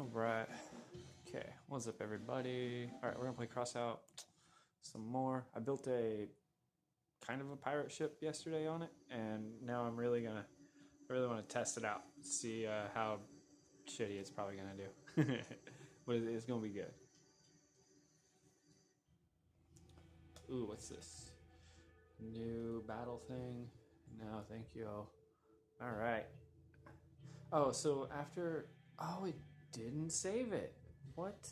Alright. Okay, what's up everybody? Alright, we're gonna play CrossOut some more. I built a kind of a pirate ship yesterday on it, and now I really want to test it out. See how shitty it's probably gonna do. But it's gonna be good. Ooh, what's this? New battle thing? No, thank you. Alright. Oh, so after... Oh, it didn't save it. What?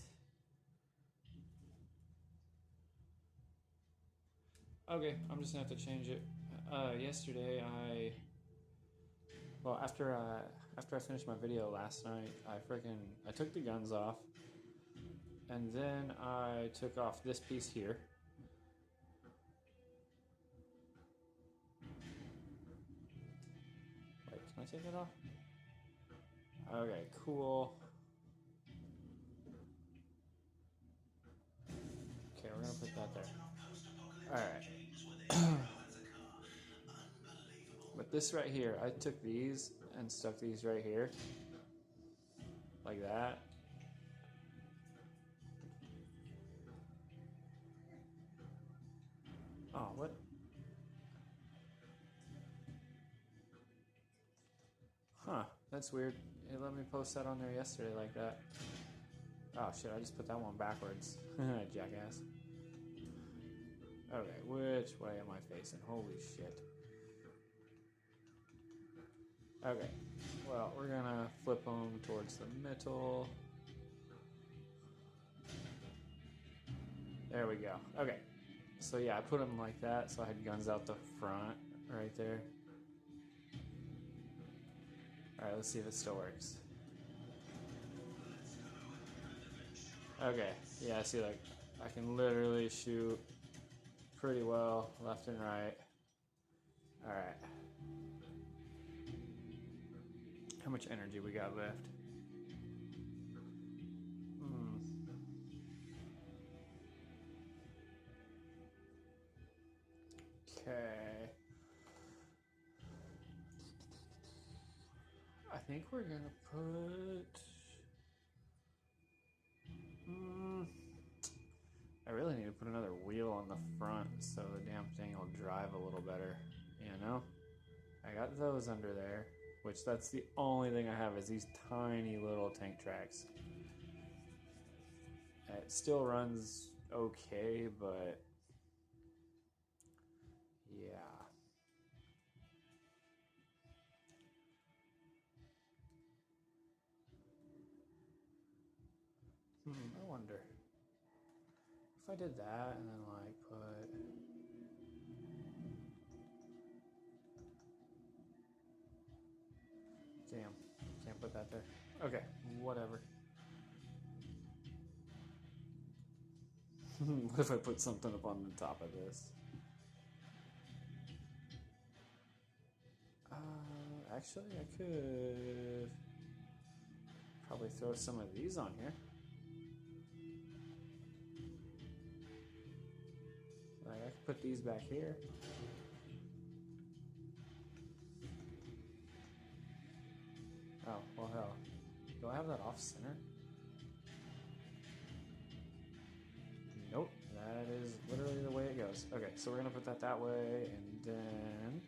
Okay, I'm just gonna have to change it. Yesterday after I finished my video last night, I took the guns off, and then I took off this piece here. Wait, can I take it off? Okay, cool. Okay, we're gonna put that there. Alright. But this right here, I took these and stuck these right here. Like that. Oh, what? Huh, that's weird. It let me post that on there yesterday like that. Oh shit, I just put that one backwards. Jackass. Okay, which way am I facing? Holy shit. Okay, well, we're gonna flip them towards the middle. There we go. Okay, so yeah, I put them like that, so I had guns out the front right there. Alright, let's see if it still works. Okay, yeah, see, like, I can literally shoot pretty well left and right. Alright. How much energy we got left? Okay. I think we're gonna put... I really need to put another wheel on the front so the damn thing will drive a little better, you know? I got those under there, which that's the only thing I have is these tiny little tank tracks. It still runs okay, but yeah. I wonder if I did that and then like put... Damn, can't put that there. Okay, whatever. What if I put something up on the top of this? Actually, I could probably throw some of these on here. Like, I could put these back here. Oh, well, hell. Do I have that off center? Nope, that is literally the way it goes. Okay, so we're gonna put that way, and then...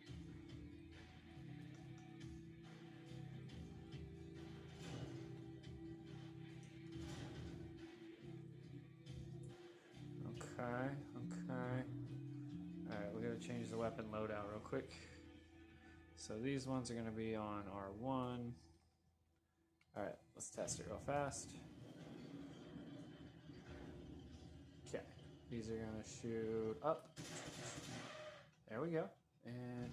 Okay. Alright, we gotta change the weapon loadout real quick. So these ones are gonna be on R1. Alright, let's test it real fast. Okay, these are gonna shoot up. There we go. And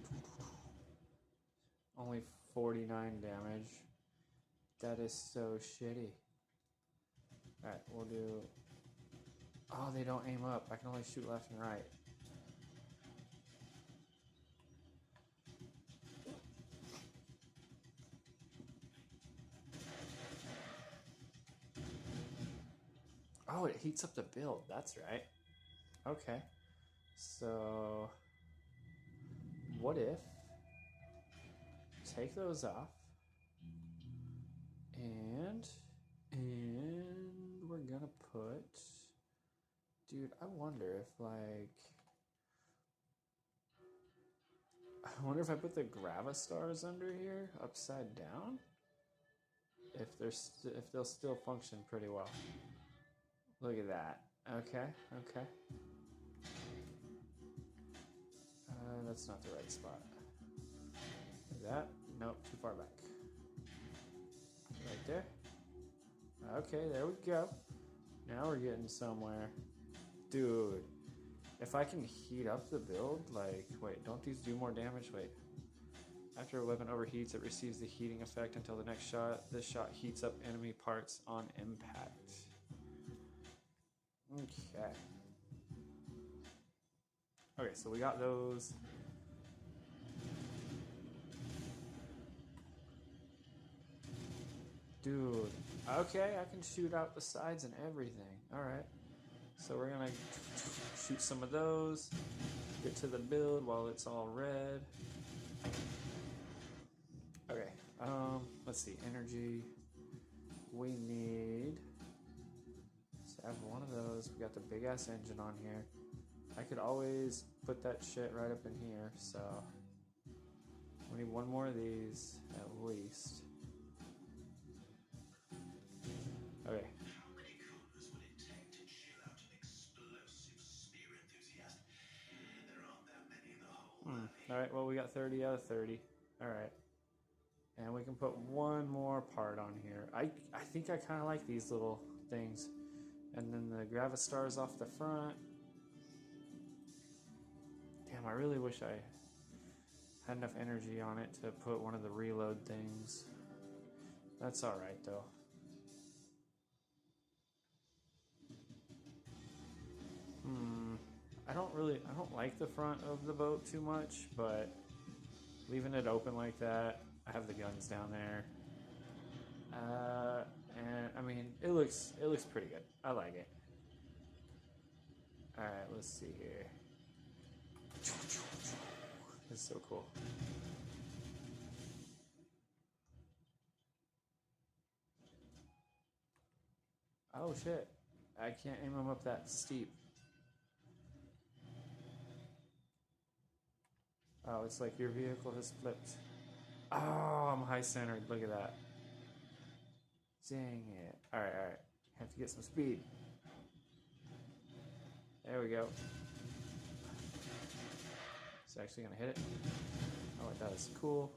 only 49 damage. That is so shitty. Alright, we'll do... Oh, they don't aim up. I can only shoot left and right. Oh, it heats up the build. That's right. Okay. So, what if... Take those off. And And we're gonna put, dude, I wonder if I put the Gravastars under here upside down, if they'll still function pretty well. Look at that. Okay. That's not the right spot. Like that? Nope, too far back. Right there. Okay, there we go. Now we're getting somewhere. Dude, if I can heat up the build, wait, don't these do more damage? Wait. After a weapon overheats, it receives the heating effect until the next shot. This shot heats up enemy parts on impact. Okay. Okay, so we got those. Dude, okay, I can shoot out the sides and everything. Alright. So we're gonna shoot some of those. Get to the build while it's all red. Okay, let's see, energy. We need to have one of those. We got the big ass engine on here. I could always put that shit right up in here, so we need one more of these at least. Okay. Alright, well we got 30 out of 30. Alright. And we can put one more part on here. I think I kind of like these little things. And then the Gravastars off the front. Damn, I really wish I had enough energy on it to put one of the reload things. That's alright though. I don't like the front of the boat too much, but leaving it open like that, I have the guns down there. And I mean, it looks pretty good. I like it. All right, let's see here. It's so cool. Oh shit! I can't aim them up that steep. Oh, it's like your vehicle has flipped. Oh, I'm high centered. Look at that. Dang it. Alright. Have to get some speed. There we go. It's actually going to hit it. Oh, it does. Cool.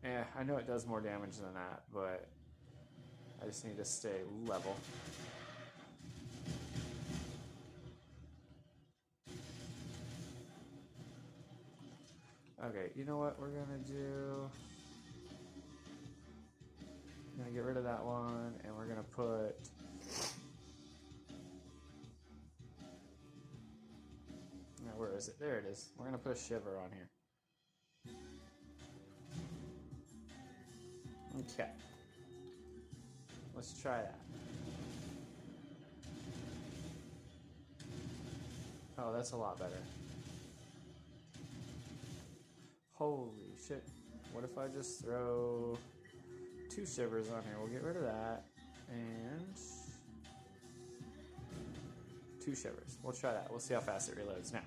Yeah, I know it does more damage than that, but I just need to stay level. Okay, you know what we're gonna do? I'm gonna get rid of that one, and we're gonna put... Now, where is it? There it is. We're gonna put a shiver on here. Okay. Let's try that. Oh, that's a lot better. Holy shit. What if I just throw 2 shivers on here? We'll get rid of that. And 2 shivers. We'll try that. We'll see how fast it reloads now.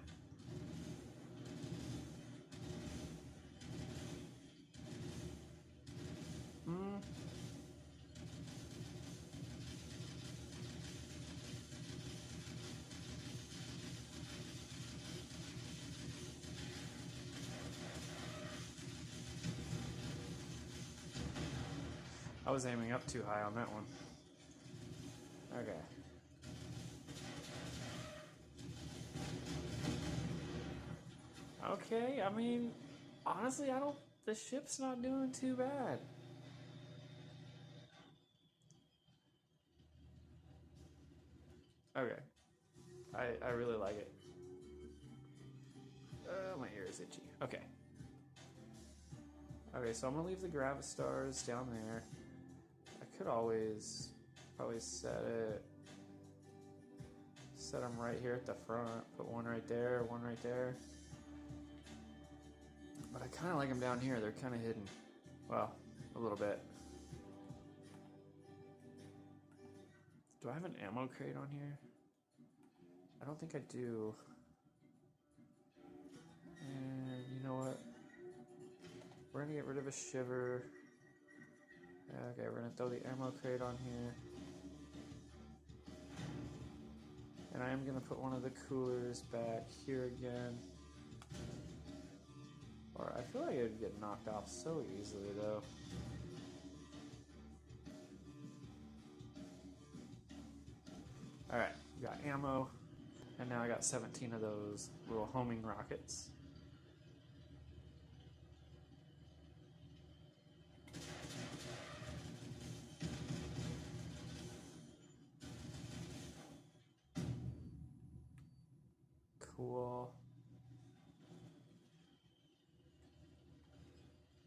I was aiming up too high on that one. Okay. Okay, I mean, honestly, the ship's not doing too bad. Okay. I really like it. My ear is itchy. Okay. Okay, so I'm gonna leave the Gravastars down there. I could always probably set them right here at the front. Put one right there, one right there. But I kind of like them down here. They're kind of hidden. Well, a little bit. Do I have an ammo crate on here? I don't think I do. And you know what? We're gonna get rid of a shiver. Okay, we're gonna throw the ammo crate on here. And I am gonna put one of the coolers back here again. Or I feel like it would get knocked off so easily though. Alright, we got ammo. And now I got 17 of those little homing rockets. Cool.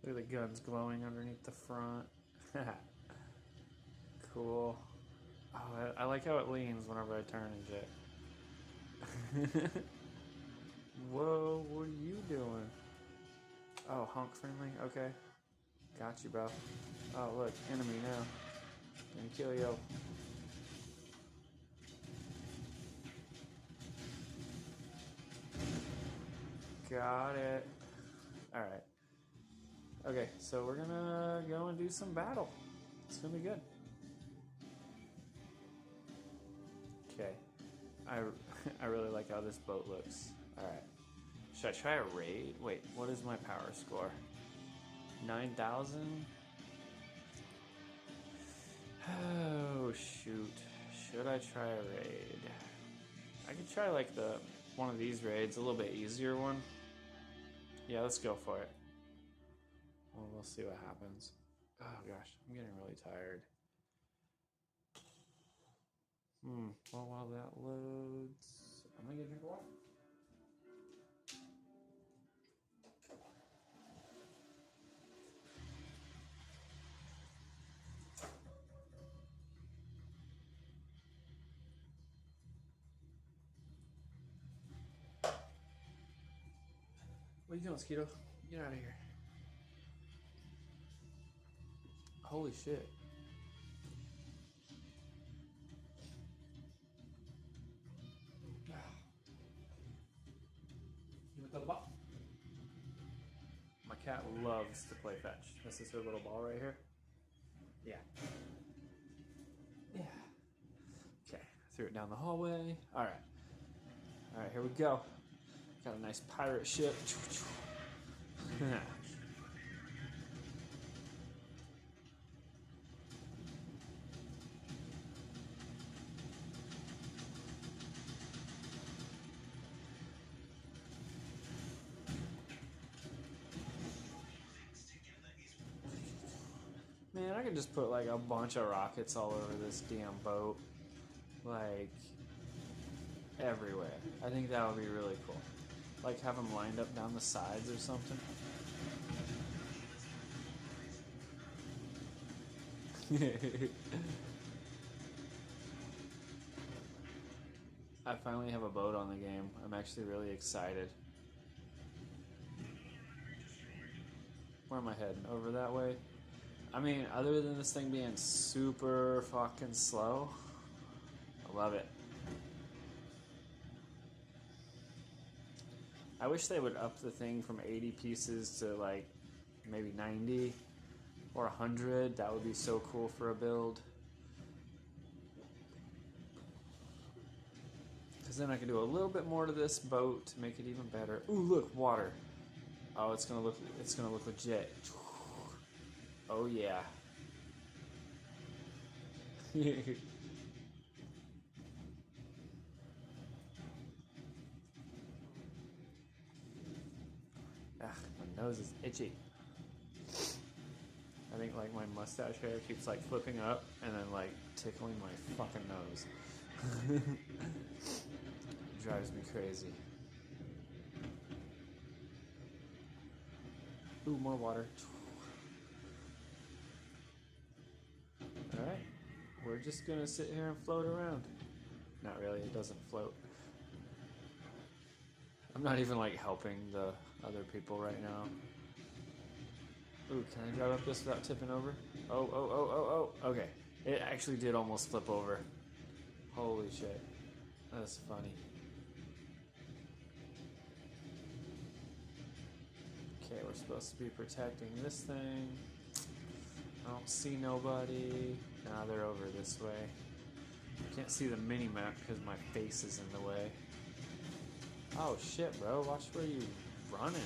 Look at the guns glowing underneath the front. Cool. Oh, I like how it leans whenever I turn and shit. Whoa, what are you doing? Oh, honk friendly? Okay. Got you, bro. Oh, look, enemy now. Gonna kill you. Got it. Alright. Okay, so we're gonna go and do some battle. It's gonna be good. Okay. I really like how this boat looks. Alright. Should I try a raid? Wait, what is my power score? 9,000? Oh, shoot. Should I try a raid? I could try like one of these raids, a little bit easier one. Yeah, let's go for it. Well, we'll see what happens. Oh gosh, I'm getting really tired. Well, while that loads, I'm gonna get a drink of water. What are you doing, Skeeto? Get out of here. Holy shit. My cat loves to play fetch. This is her little ball right here. Yeah. Yeah. Okay, threw it down the hallway. Alright. Alright, here we go. Got a nice pirate ship. Man, I could just put like a bunch of rockets all over this damn boat. Like, everywhere. I think that would be really cool. Like, have them lined up down the sides or something. I finally have a boat on the game. I'm actually really excited. Where am I heading? Over that way? I mean, other than this thing being super fucking slow, I love it. I wish they would up the thing from 80 pieces to like maybe 90 or 100. That would be so cool for a build. Because then I can do a little bit more to this boat to make it even better. Ooh, look, water. Oh, it's gonna look legit. Oh yeah. My nose is itchy. I think like my mustache hair keeps like flipping up and then like tickling my fucking nose. Drives me crazy. Ooh, more water. Alright. We're just gonna sit here and float around. Not really, it doesn't float. I'm not even like helping the other people right now. Ooh, can I drive up this without tipping over? Oh. Okay. It actually did almost flip over. Holy shit. That's funny. Okay, we're supposed to be protecting this thing. I don't see nobody. Nah, they're over this way. Can't see the mini-map because my face is in the way. Oh shit, bro. Watch where you running.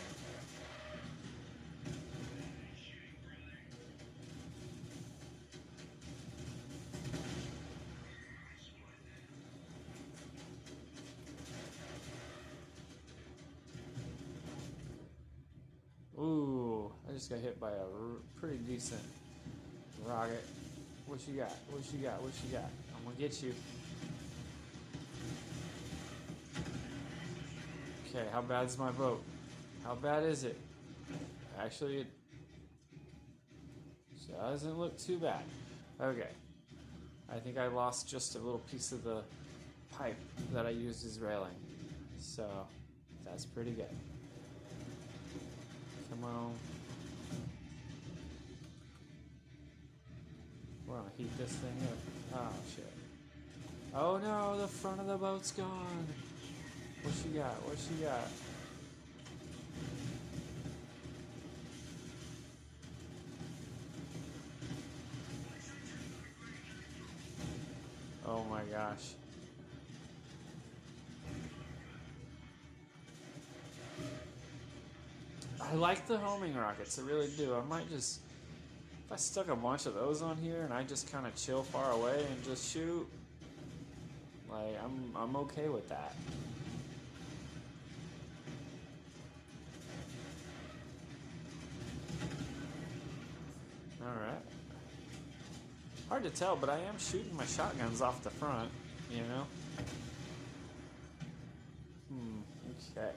Ooh, I just got hit by a pretty decent rocket. What you got? What you got? What you got? I'm gonna get you. Okay, how bad is my boat? How bad is it? Actually, it doesn't look too bad. Okay. I think I lost just a little piece of the pipe that I used as railing. So, that's pretty good. Come on. We're gonna heat this thing up. Oh, shit. Oh no, the front of the boat's gone. What she got? What she got? Oh my gosh. I like the homing rockets, I really do. I might just, if I stuck a bunch of those on here and I just kind of chill far away and just shoot, like I'm okay with that. All right. Hard to tell, but I am shooting my shotguns off the front, you know? Okay.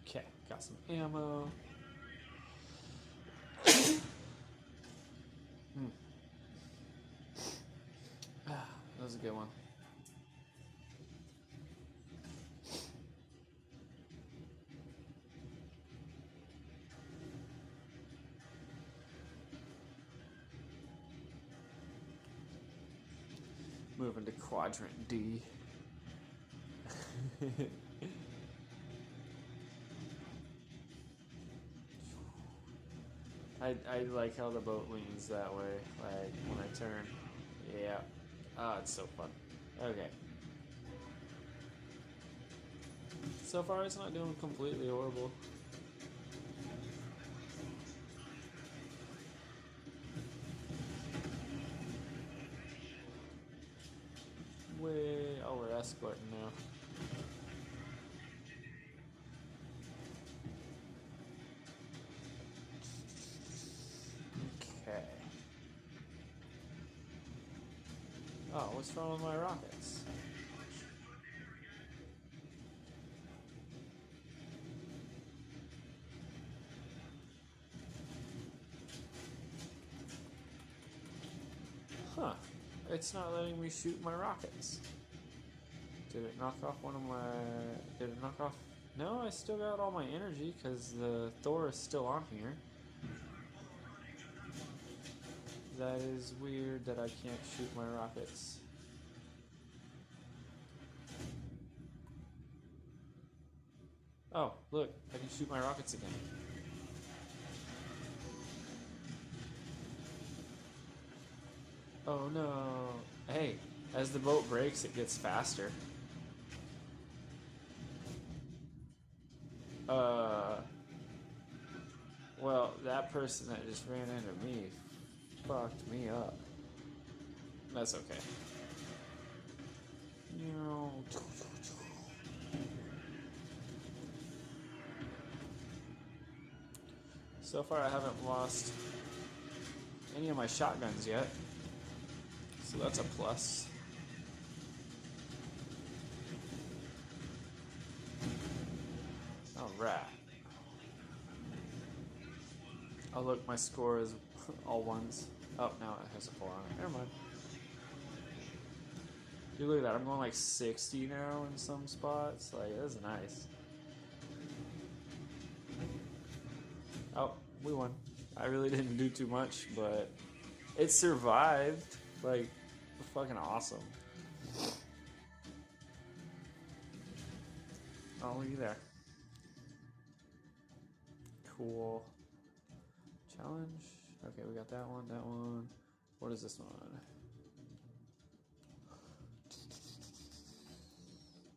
Okay, got some ammo. That was a good one. Moving to quadrant D. I like how the boat leans that way, like when I turn. Yeah. Oh, it's so fun. Okay. So far, it's not doing completely horrible. Oh, we're escorting now. Okay. Oh, what's wrong with my rockets? Huh. It's not letting me shoot my rockets. Did it knock off one of my... Did it knock off... No, I still got all my energy because the Thor is still on here. That is weird that I can't shoot my rockets. Oh, look, I can shoot my rockets again. Oh no. Hey, as the boat breaks, it gets faster. Well, that person that just ran into me fucked me up. That's okay. So far, I haven't lost any of my shotguns yet, so that's a plus. All right. Oh look, my score is all ones. Oh, now it has a 4 on it. Never mind. Dude, look at that. I'm going like 60 now in some spots. Like, this is nice. Oh, we won. I really didn't do too much, but it survived. Like, fucking awesome. Oh, look at there. Cool. Challenge. Okay, we got that one, that one. What is this one?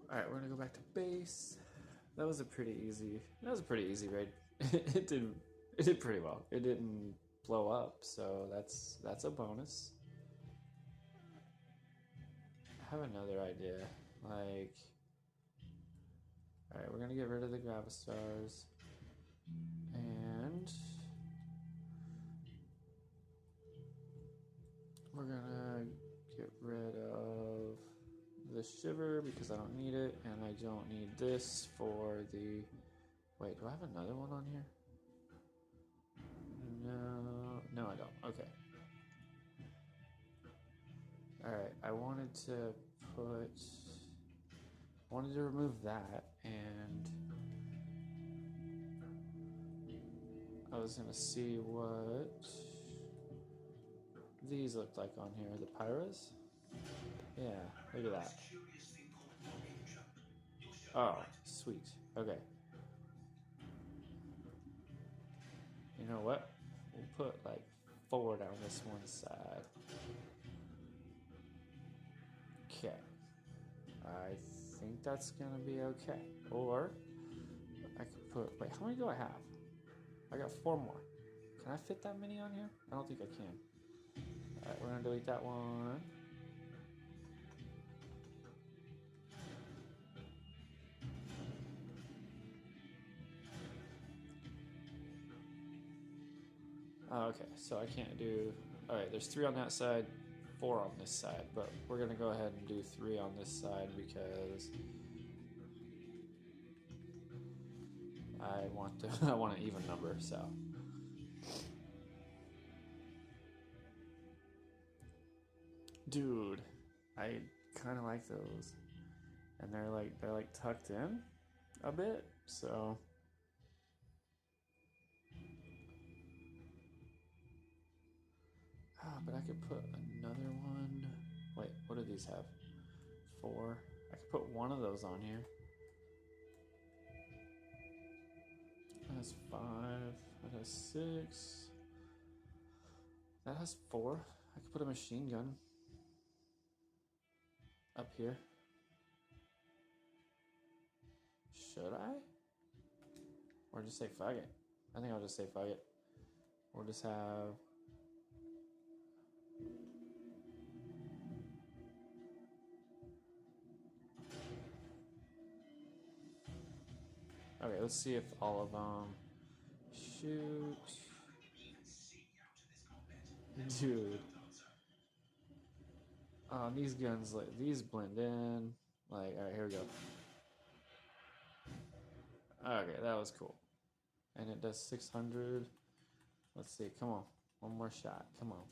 Alright, we're gonna go back to base. That was a pretty easy raid. it did pretty well. It didn't blow up, so that's a bonus. I have another idea. Like, alright, we're gonna get rid of the Gravastars. And we're gonna get rid of the Shiver because I don't need it, and I don't need this for the... Wait, do I have another one on here? No, I don't. Okay. Alright, I wanted to remove that, and I was gonna see what these looked like on here. The Pyras? Yeah, look at that. Oh, sweet. Okay. You know what? We'll put like 4 down this one side. Okay. I think that's gonna be okay. Or I could put, wait, how many do I have? I got 4 more. Can I fit that many on here? I don't think I can. Alright, we're gonna delete that one. Oh, okay, so I can't do... Alright, there's 3 on that side, 4 on this side, but we're gonna go ahead and do 3 on this side because I want I want an even number, so. Dude, I kind of like those, and they're like tucked in a bit, so. Ah, but I could put another one. Wait, what do these have? 4. I could put one of those on here. That has 5. That has 6. That has 4. I could put a machine gun up here. Should I? Or just say fuck it? I think I'll just say fuck it. We'll just have... Okay, let's see if all of them shoot. Dude. These guns, like, these blend in. Like, alright, here we go. Okay, that was cool. And it does 600. Let's see, come on. One more shot, come on.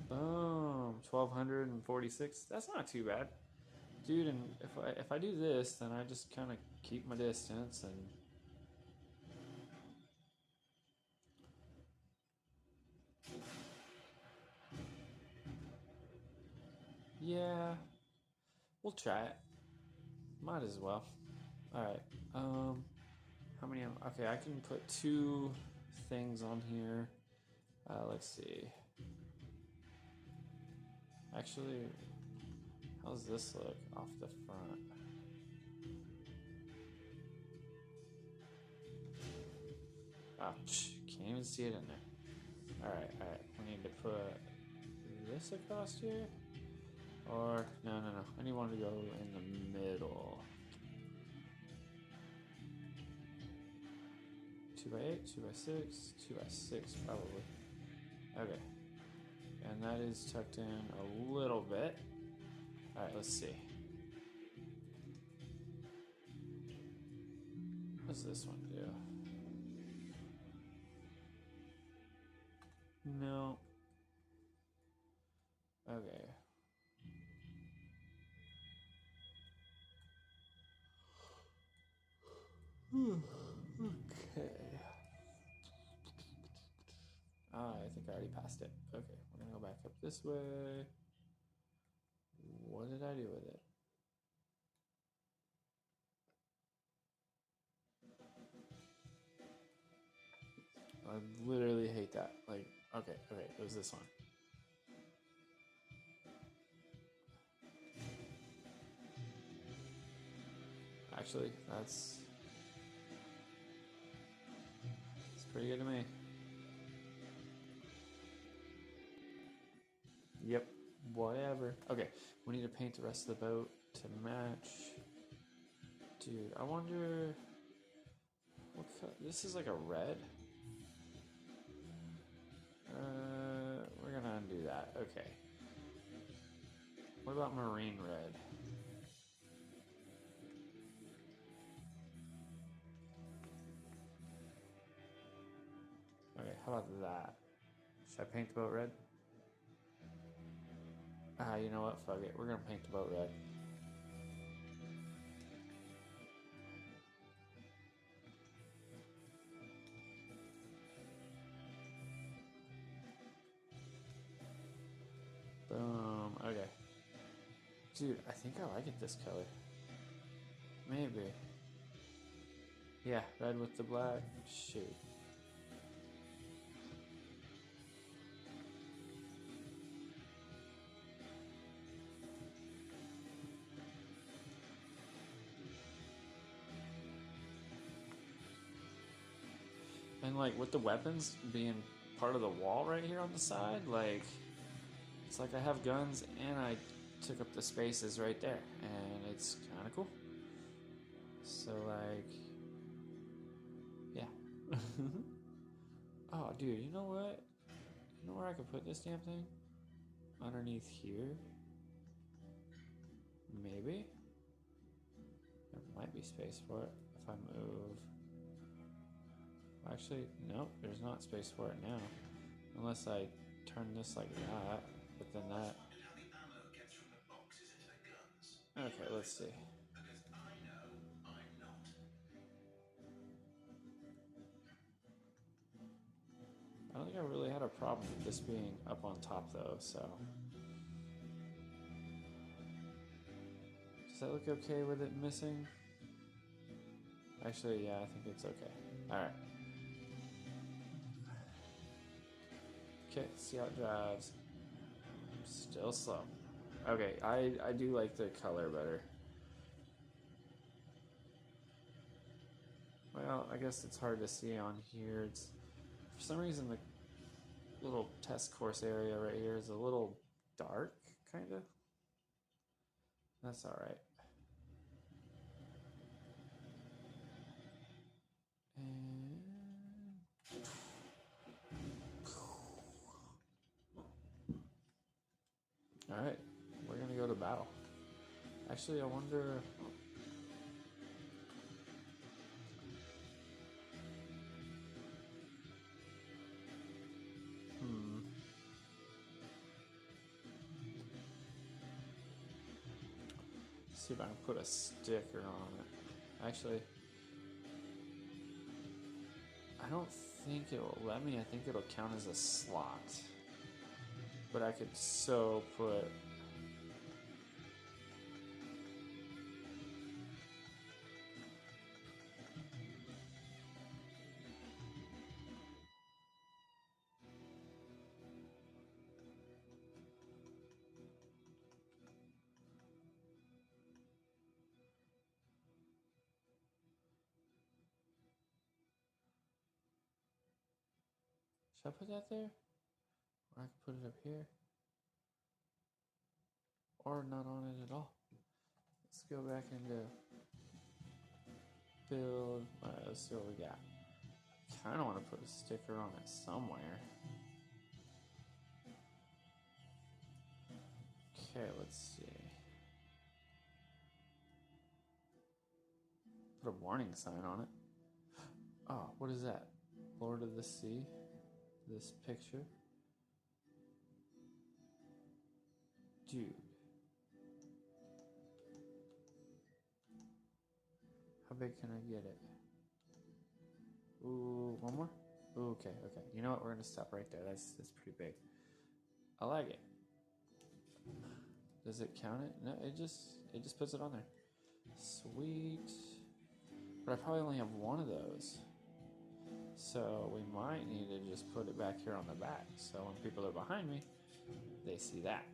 Boom, 1246. That's not too bad. Dude, and if I do this, then I just kind of keep my distance and... Yeah, we'll try it. Might as well. Alright, how many... Okay, I can put 2 things on here. Let's see. Actually, how's this look off the front? Oh, can't even see it in there. Alright, we need to put this across here. Or, no. I need one to go in the middle. 2x8, 2x6, 2x6 probably. Okay. And that is tucked in a little bit. Alright, let's see. What does this one do? No. Okay. Okay. I think I already passed it. Okay, we're gonna go back up this way. What did I do with it? I literally hate that. Like, okay, it was this one. Actually, that's pretty good to me. Yep, whatever. Okay, we need to paint the rest of the boat to match. Dude, I wonder what color. This is like a red. We're gonna undo that. Okay. What about marine red? Okay, how about that? Should I paint the boat red? You know what? Fuck it. We're gonna paint the boat red. Boom. Okay. Dude, I think I like it this color. Maybe. Yeah, red with the black. Shoot. And like with the weapons being part of the wall right here on the side, like it's like I have guns and I took up the spaces right there, and it's kind of cool. So like, yeah. Oh, dude, you know what? You know where I could put this damn thing? Underneath here. Maybe. There might be space for it if I move. Actually, nope, there's not space for it now. Unless I turn this like that, but then that. Okay, let's see. I don't think I really had a problem with this being up on top though, so. Does that look okay with it missing? Actually, yeah, I think it's okay. Alright. Okay, see how it drives. Still slow. Okay, I do like the color better. Well, I guess it's hard to see on here. It's for some reason the little test course area right here is a little dark, kind of. That's all right. And all right, we're gonna go to battle. Actually, I wonder. See if I can put a sticker on it. Actually, I don't think it'll let me. I think it'll count as a slot. But I could so put. Should I put that there? Or I could put it up here. Or not on it at all. Let's go back into build. Alright, let's see what we got. Kind of want to put a sticker on it somewhere. Okay, let's see. Put a warning sign on it. Oh, what is that? Lord of the Sea? This picture? Dude. How big can I get it? Ooh, one more? Ooh, okay. You know what? We're gonna stop right there. That's pretty big. I like it. Does it count it? No, it just puts it on there. Sweet. But I probably only have one of those. So we might need to just put it back here on the back. So when people are behind me, they see that.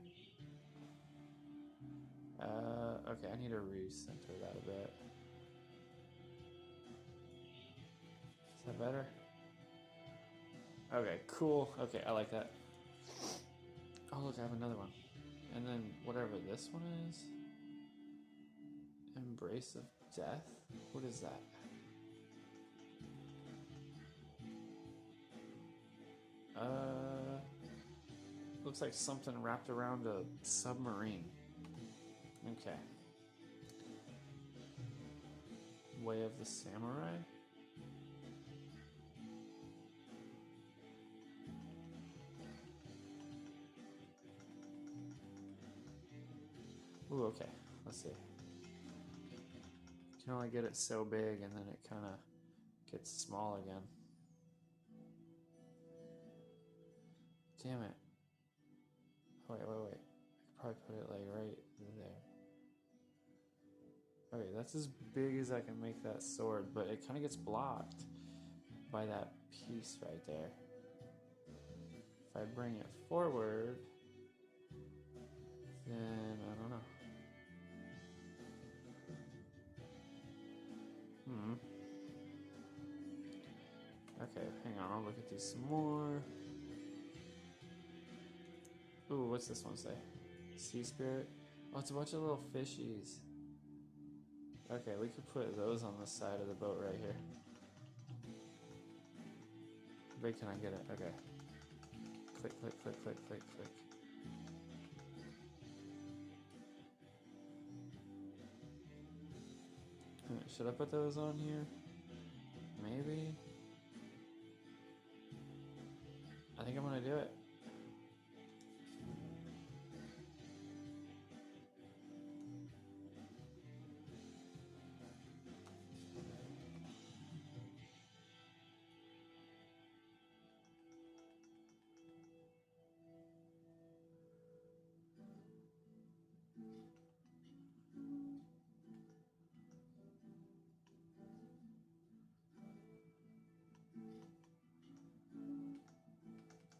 Okay, I need to recenter that a bit. Is that better? Okay, cool. Okay, I like that. Oh, look, I have another one. And then whatever this one is. Embrace of Death? What is that? Looks like something wrapped around a submarine. Okay. Way of the Samurai? Ooh, okay. Let's see. You can only get it so big and then it kind of gets small again. Damn it. Wait. I could probably put it like right there. Okay, that's as big as I can make that sword, but it kind of gets blocked by that piece right there. If I bring it forward, then I don't know. Okay, hang on, I'll look at these some more. Ooh, what's this one say? Sea Spirit? Oh, it's a bunch of little fishies. Okay, we could put those on the side of the boat right here. How big can I get it? Okay. Click. Should I put those on here? Maybe? I think I'm gonna do it.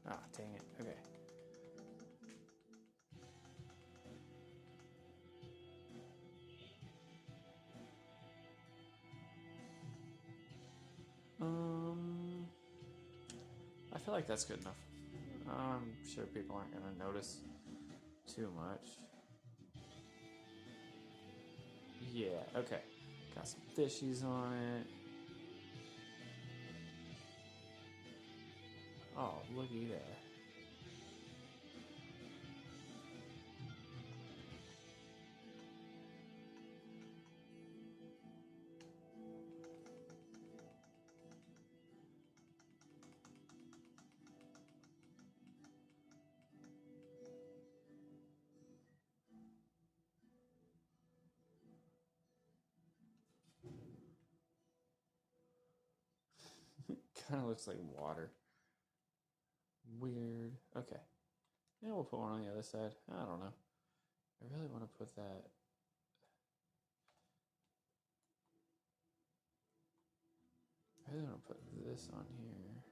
Ah, dang it. Okay. I feel like that's good enough. I'm sure people aren't gonna notice too much. Yeah, okay. Got some fishies on it. Oh, looky there. Kind of looks like water. Weird. Okay. Yeah, we'll put one on the other side. I don't know. I really want to put that. I really want to put this on here.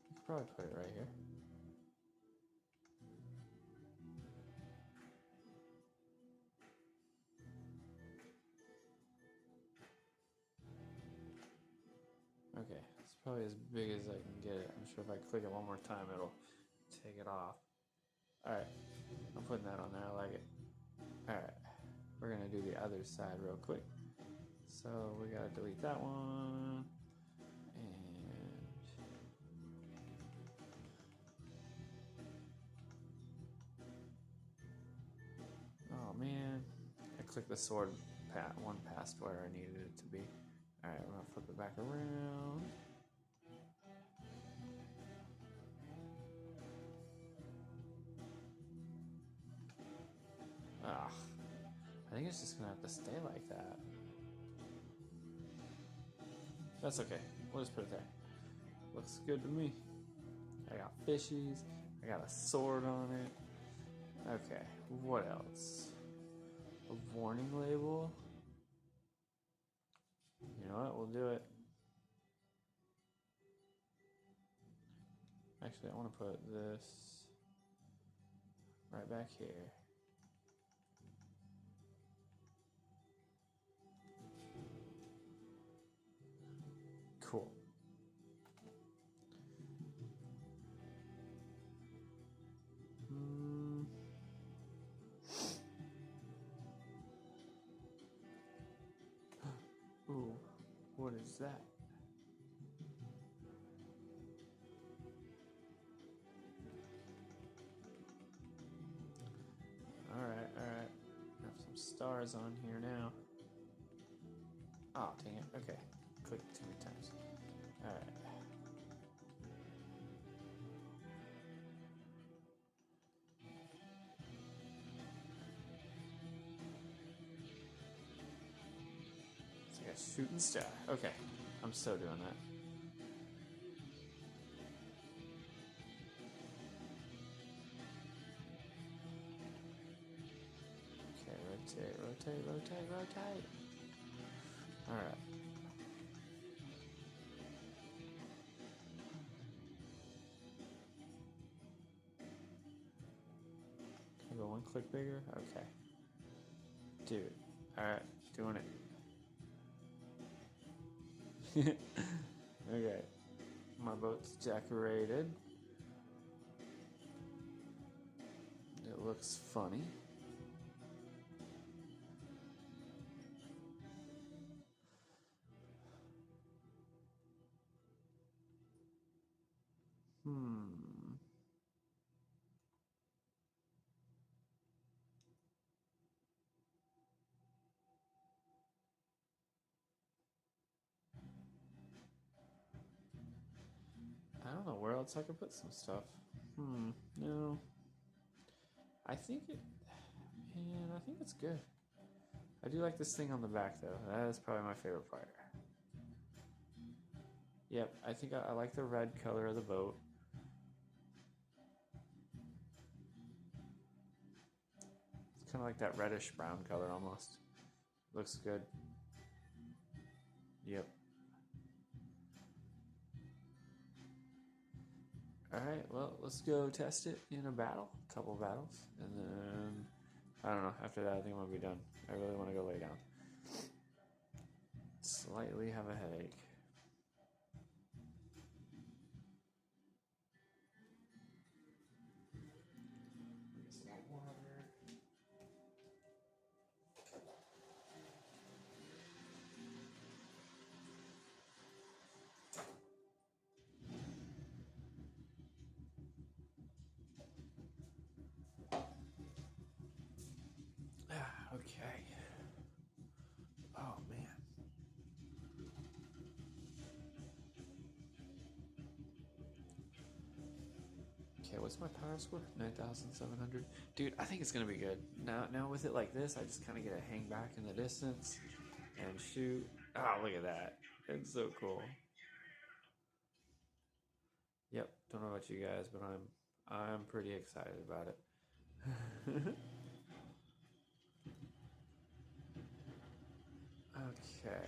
I could probably put it right here. Okay, it's probably as big as I can get it. I'm sure if I click it one more time, it'll take it off. Alright, I'm putting that on there. I like it. Alright, we're going to do the other side real quick. So we got to delete that one. And oh man, I clicked the sword one past where I needed it to be. Alright, we're going to flip it back around. Ugh. I think it's just gonna have to stay like that. That's okay. We'll just put it there. Looks good to me. I got fishies. I got a sword on it. Okay, what else? A warning label. You know what? We'll do it. Actually, I want to put this right back here. Cool. Ooh, what is that? Alright, alright. Have some stars on here now. Oh, dang it. Okay. Click too many times. Alright. It's like a shooting star. Okay. I'm still doing that. Okay, rotate, rotate, rotate, rotate. Alright. Can I go one click bigger? Okay. Dude. Alright, doing it. Okay. My boat's decorated. It looks funny. I don't know where else I could put some stuff. No. I think it's good. I do like this thing on the back though. That is probably my favorite part. Yep, I think I like the red color of the boat. It's kind of like that reddish brown color almost. Looks good. Yep. Alright, well, let's go test it in a battle. A couple battles. And then, I don't know, after that I think I'm going to be done. I really want to go lay down. Slightly have a headache. Okay. Oh, man. Okay, what's my power score? 9,700. Dude, I think it's going to be good. Now with it like this, I just kind of get to hang back in the distance and shoot. Oh, look at that. It's so cool. Yep, don't know about you guys, but I'm pretty excited about it. Okay.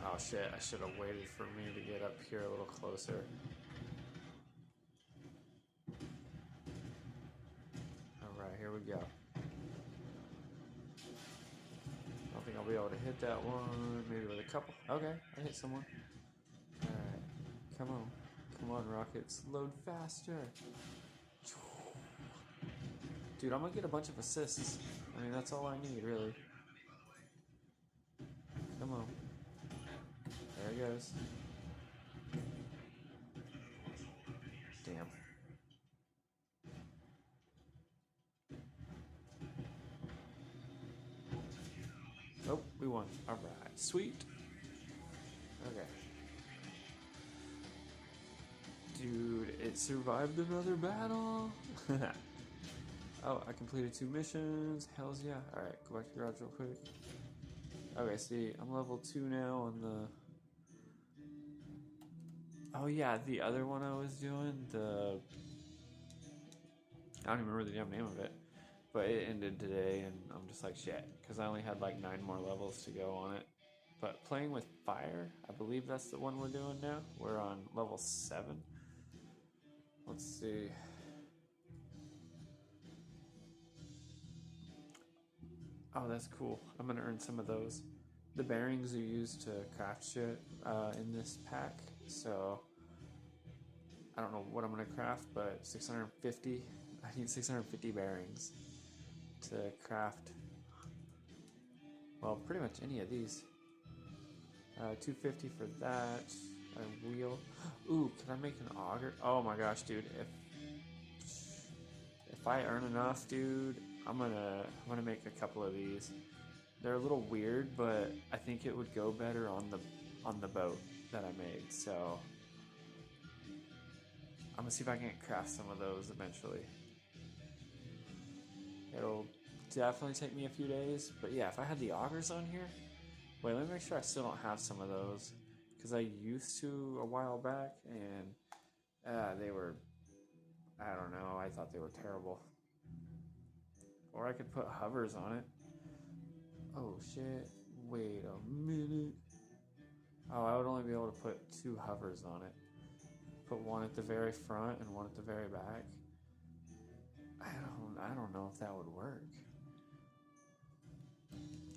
Oh shit, I should have waited for me to get up here a little closer. Alright, here we go. I don't think I'll be able to hit that one. Maybe with a couple. Okay, I hit someone. Alright, come on. Come on, rockets. Load faster. Dude, I'm gonna get a bunch of assists. I mean, that's all I need, really. Come on. There it goes. Damn. Oh, we won. Alright, sweet. Okay. Dude, it survived another battle. Oh, I completed 2 missions. Hells yeah. Alright, go back to the garage real quick. Okay, see, I'm level 2 now on the... Oh yeah, the other one I was doing, the... I don't even remember the damn name of it. But it ended today, and I'm just like, shit. Because I only had like 9 more levels to go on it. But playing with fire, I believe that's the one we're doing now. We're on level 7. Let's see. Oh, that's cool. I'm gonna earn some of those. The bearings are used to craft shit in this pack, so I don't know what I'm gonna craft, but 650. I need 650 bearings to craft. Well, pretty much any of these. 250 for that. A wheel. Ooh, can I make an auger? Oh my gosh, dude! If I earn enough, dude, I'm gonna make a couple of these. They're a little weird, but I think it would go better on the boat that I made. So I'm gonna see if I can craft some of those eventually. It'll definitely take me a few days, but yeah, if I had the augers on here. Wait, let me make sure I still don't have some of those, because I used to a while back, and they were, I don't know, I thought they were terrible. Or I could put hovers on it. Oh shit, wait a minute. Oh, I would only be able to put 2 hovers on it. Put one at the very front and one at the very back. I don't know if that would work.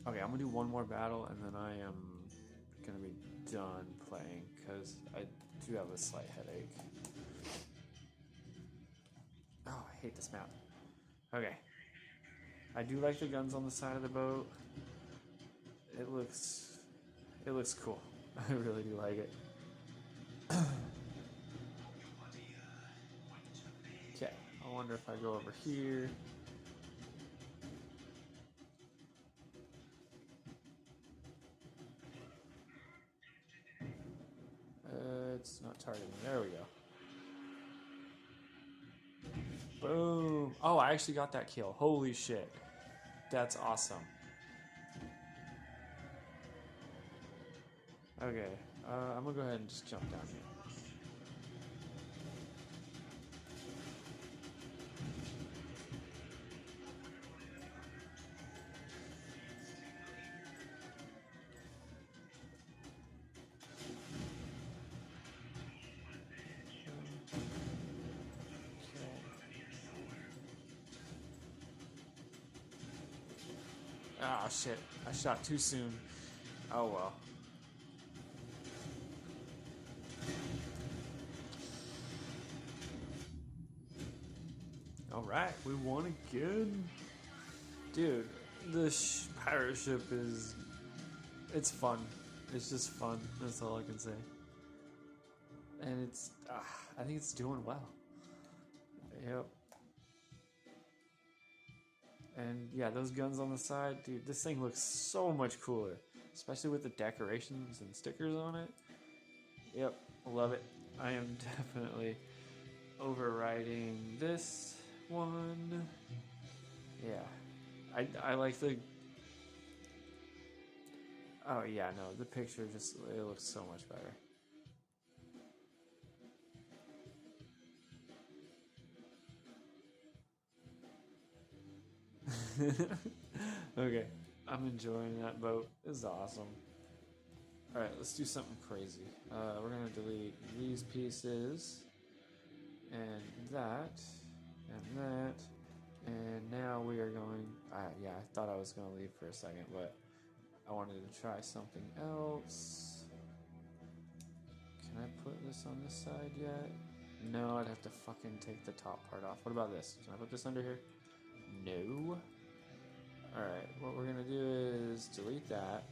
Okay, I'm gonna do one more battle and then I am gonna be done playing because I do have a slight headache. Oh, I hate this map. Okay. I do like the guns on the side of the boat. It looks cool. I really do like it. Okay, I wonder if I go over here. It's not targeting. There we go. Boom. Oh, I actually got that kill. Holy shit. That's awesome. Okay, I'm gonna go ahead and just jump down here. Ah, shit. I shot too soon. Oh well. Alright, we won again. Dude, this pirate ship is... It's fun. It's just fun. That's all I can say. And it's... I think it's doing well. Yep. And yeah, those guns on the side, dude, this thing looks so much cooler. Especially with the decorations and stickers on it. Yep, love it. I am definitely overriding this one. Yeah. I like the... Oh yeah, no, the picture just, it looks so much better. Okay, I'm enjoying that boat. This is awesome. Alright, let's do something crazy. We're gonna delete these pieces, and that, and now we are going... yeah, I thought I was gonna leave for a second, but I wanted to try something else. Can I put this on this side yet? No, I'd have to fucking take the top part off. What about this? Can I put this under here? No. Alright, what we're gonna do is delete that.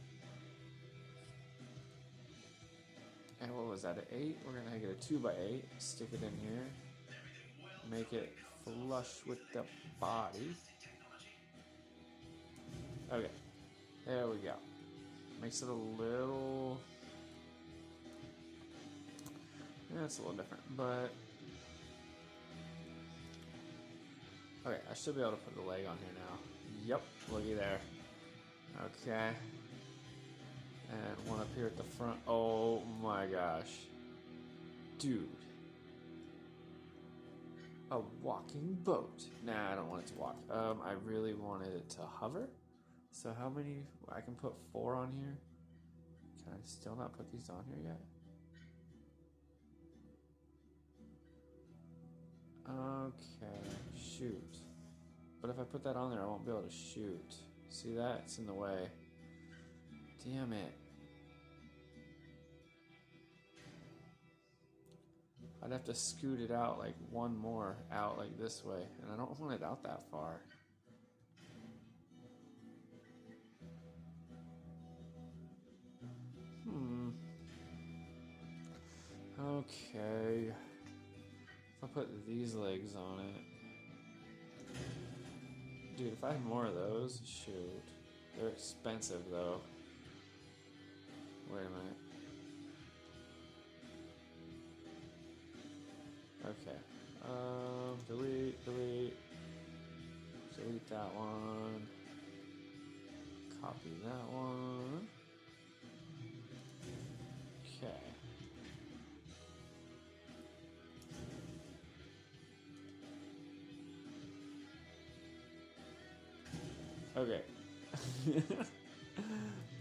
And what was that, an 8? We're gonna get a 2x8, stick it in here, make it flush with the body. Okay, there we go. Makes it a little... Yeah, it's a little different, but Okay, I should be able to put the leg on here now. Yep, looky there. Okay. And one up here at the front. Oh my gosh. Dude. A walking boat. Nah, I don't want it to walk. I really wanted it to hover. So how many? I can put 4 on here. Can I still not put these on here yet? Okay, shoot. But if I put that on there, I won't be able to shoot. See that? It's in the way. Damn it. I'd have to scoot it out like one more out like this way. And I don't want it out that far. Okay. If I put these legs on it. Dude, if I had more of those, shoot. They're expensive though. Wait a minute. Okay. Delete. Delete that one. Copy that one. Okay. Okay.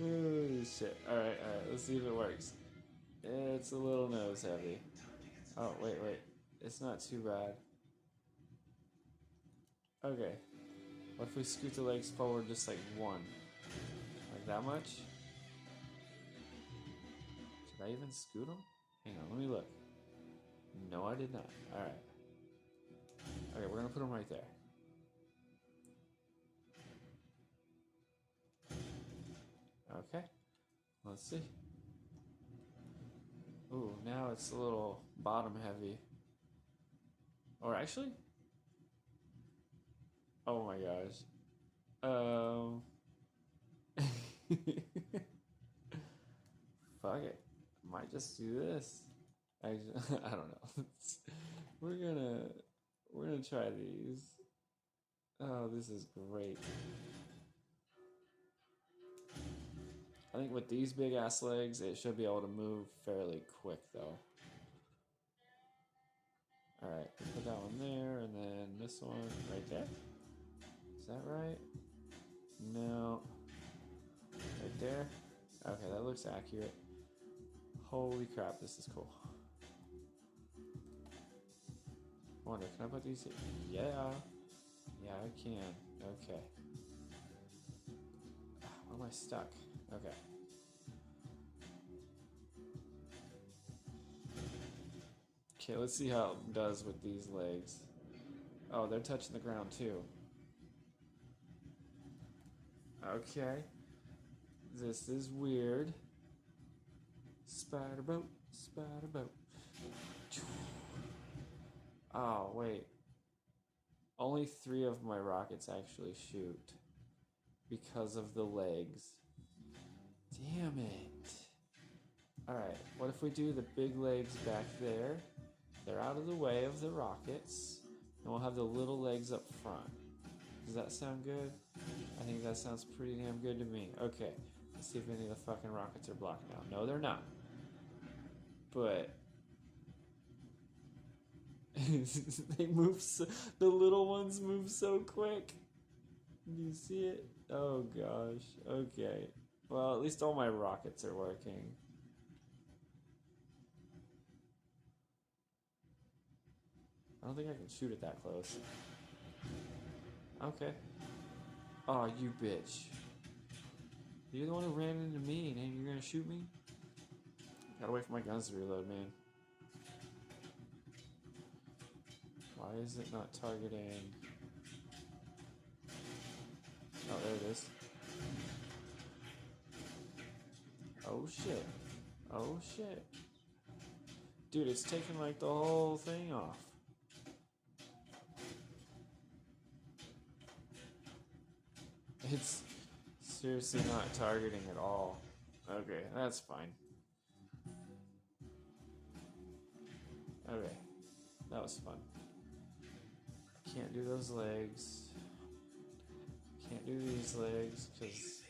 Oh shit. Alright, let's see if it works. It's a little nose heavy. Oh, wait. It's not too bad. Okay. What if we scoot the legs forward just like 1? Like that much? Did I even scoot them? Hang on, let me look. No, I did not. Alright. Okay, we're gonna put them right there. Okay. Let's see. Ooh, now it's a little bottom heavy. Or actually? Oh my gosh. Fuck it. Might just do this. Actually, I don't know. we're gonna try these. Oh, this is great. I think with these big ass legs, it should be able to move fairly quick though. Alright, put that one there, and then this one right there. Is that right? No. Right there? Okay, that looks accurate. Holy crap, this is cool. I wonder, can I put these here? Yeah. Yeah, I can. Okay. Where am I stuck? Okay. Okay, let's see how it does with these legs. Oh, they're touching the ground too. Okay. This is weird. Spider boat, spider boat. Oh, wait. Only 3 of my rockets actually shoot because of the legs. Damn it. Alright, what if we do the big legs back there? They're out of the way of the rockets. And we'll have the little legs up front. Does that sound good? I think that sounds pretty damn good to me. Okay, let's see if any of the fucking rockets are blocked now. No, they're not. But they move so, the little ones move so quick. Do you see it? Oh gosh. Okay. Well, at least all my rockets are working. I don't think I can shoot it that close. Okay. Oh, you bitch. You're the one who ran into me, and you're gonna shoot me? Gotta wait for my guns to reload, man. Why is it not targeting? Oh, there it is. Oh shit. Oh shit. Dude, it's taking like the whole thing off. It's seriously not targeting at all. Okay, that's fine. Okay, that was fun. Can't do those legs. Can't do these legs because.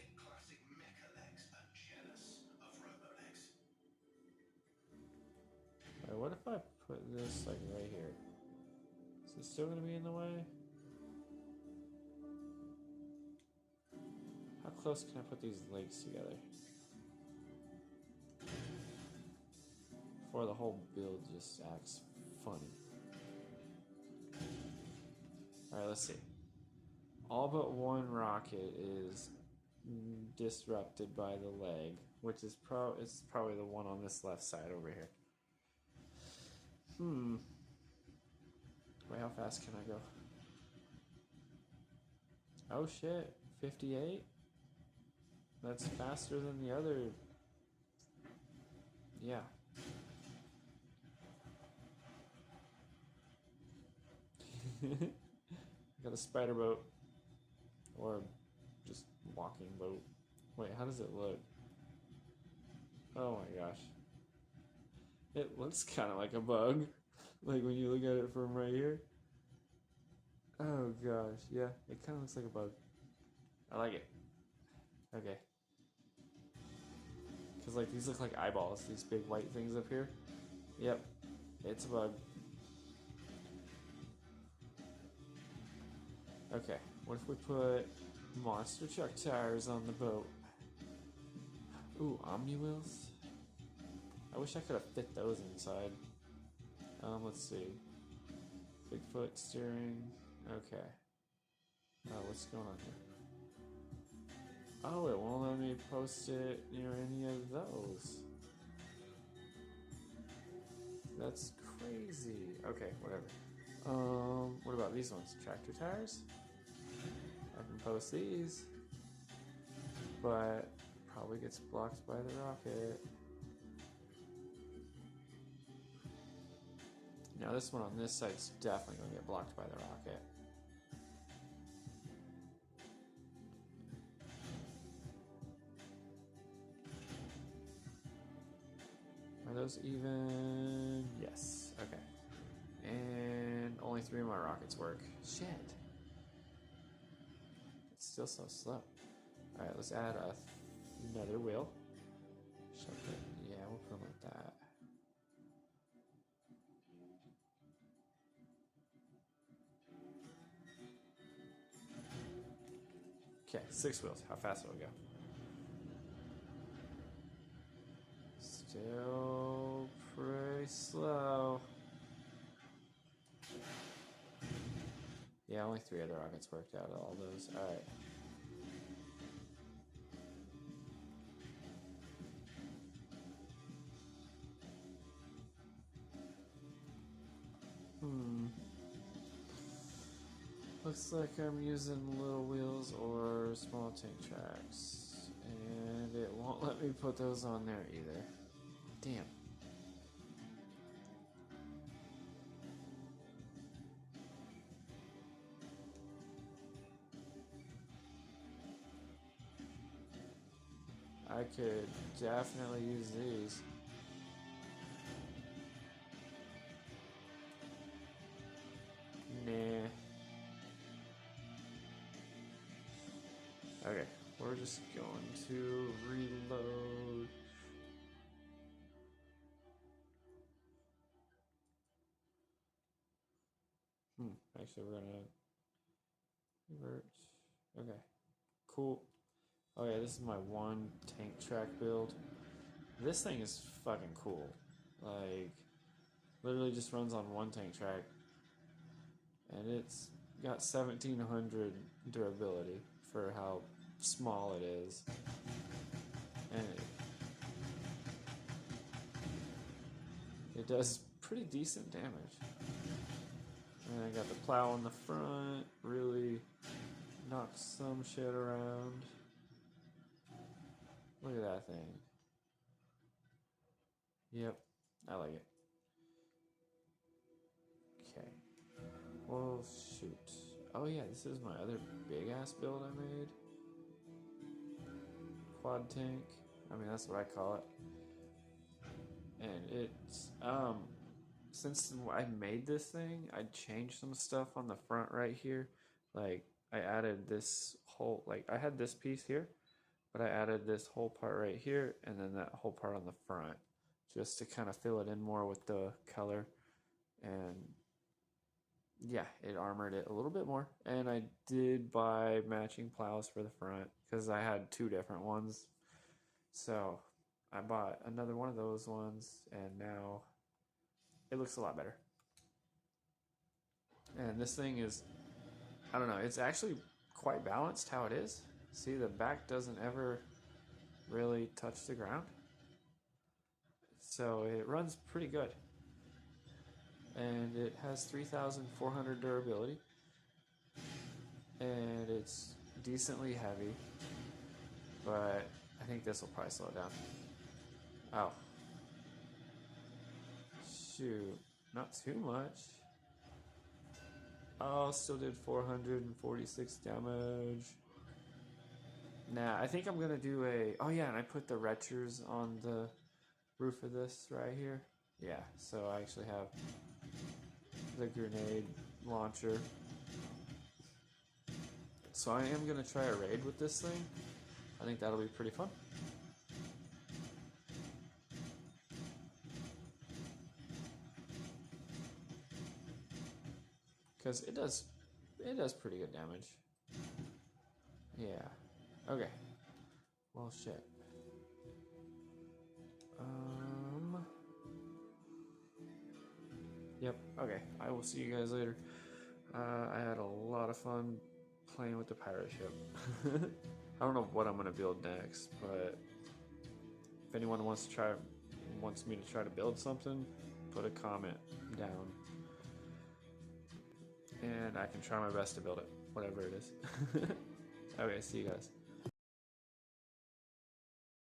Wait, what if I put this like right here? Is it still gonna be in the way? How close can I put these legs together? Before the whole build just acts funny. Alright, let's see. All but one rocket is disrupted by the leg, which is probably the one on this left side over here. Wait, how fast can I go? Oh shit, 58? That's faster than the other. Yeah. Got a spider boat. Or just walking boat. Wait, how does it look? Oh my gosh. It looks kind of like a bug. Like when you look at it from right here. Oh gosh, yeah, it kind of looks like a bug. I like it. Okay. Because like these look like eyeballs, these big white things up here. Yep, it's a bug. Okay, what if we put monster truck tires on the boat? Ooh, Omni wheels? I wish I could have fit those inside. Let's see. Bigfoot steering. Okay. What's going on here? Oh, it won't let me post it near any of those. That's crazy. Okay, whatever. What about these ones? Tractor tires? I can post these, but probably gets blocked by the rocket. Now this one on this side's definitely gonna get blocked by the rocket. Are those even? Yes. Okay. And only 3 of my rockets work. Shit. It's still so slow. Alright, let's add another wheel. Yeah, we'll put them like that. Okay, 6 wheels. How fast will it go? Still pretty slow. Yeah, only 3 other rockets worked out of all those. Alright. Looks like I'm using little wheels or small tank tracks. And it won't let me put those on there either. Damn. I could definitely use these. Nah. Okay, we're just going to reload. Actually, we're gonna revert. Okay, cool. Oh yeah, this is my 1 tank track build. This thing is fucking cool. Like, literally just runs on 1 tank track. And it's got 1700 durability for how small it is. And it does pretty decent damage. And I got the plow on the front, really knocks some shit around. Look at that thing. Yep, I like it. Okay. Well, shoot. Oh yeah, this is my other big ass build I made. Quad tank. I mean, that's what I call it. And it's since I made this thing, I changed some stuff on the front right here. Like I added this whole, like I had this piece here, but I added this whole part right here and then that whole part on the front just to kind of fill it in more with the color. And yeah, it armored it a little bit more. And I did buy matching plows for the front because I had two different ones. So I bought another one of those ones and now it looks a lot better. And this thing is, I don't know, it's actually quite balanced how it is. See, the back doesn't ever really touch the ground. So it runs pretty good. And it has 3,400 durability. And it's decently heavy. But I think this will probably slow it down. Oh. Shoot. Not too much. Oh, still did 446 damage. Nah, I think I'm gonna do a... Oh yeah, and I put the retchers on the roof of this right here. Yeah, so I actually have the grenade launcher. So I am gonna try a raid with this thing. I think that'll be pretty fun. Because it does pretty good damage. Yeah. Okay. Well, shit. Yep. Okay. I will see you guys later. I had a lot of fun playing with the pirate ship. I don't know what I'm gonna build next, but if anyone wants me to try to build something, put a comment down, and I can try my best to build it, whatever it is. Okay. See you guys.